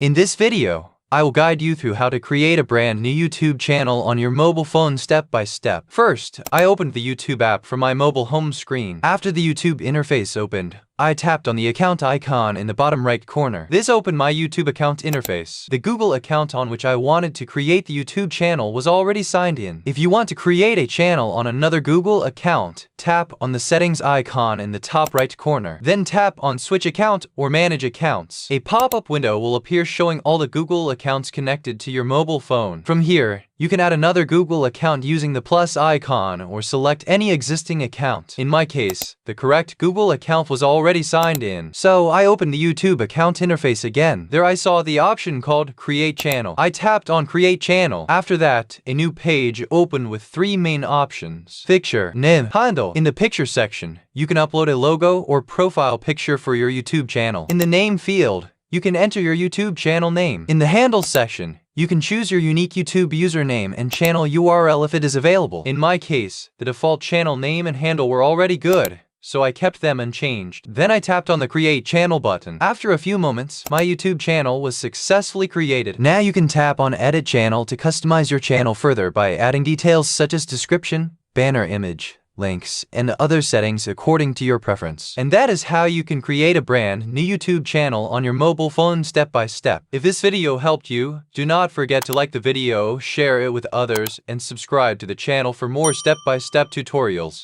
In this video, I will guide you through how to create a brand new YouTube channel on your mobile phone step by step. First, I opened the YouTube app from my mobile home screen. After the YouTube interface opened, I tapped on the account icon in the bottom right corner. This opened my YouTube account interface. The Google account on which I wanted to create the YouTube channel was already signed in. If you want to create a channel on another Google account, tap on the settings icon in the top right corner. Then tap on switch account or manage accounts. A pop-up window will appear showing all the Google accounts connected to your mobile phone. From here, you can add another Google account using the plus icon or select any existing account. In my case, the correct Google account was already signed in. So I opened the YouTube account interface again. There I saw the option called Create Channel. I tapped on Create Channel. After that, a new page opened with three main options: picture, name, handle. In the picture section, you can upload a logo or profile picture for your YouTube channel. In the name field, you can enter your YouTube channel name. In the handle section, you can choose your unique YouTube username and channel URL if it is available. In my case, the default channel name and handle were already good, so I kept them unchanged. Then I tapped on the Create Channel button. After a few moments, my YouTube channel was successfully created. Now you can tap on Edit Channel to customize your channel further by adding details such as description, banner image, links, and other settings according to your preference. And that is how you can create a brand new YouTube channel on your mobile phone step by step. If this video helped you, do not forget to like the video, share it with others, and subscribe to the channel for more step-by-step tutorials.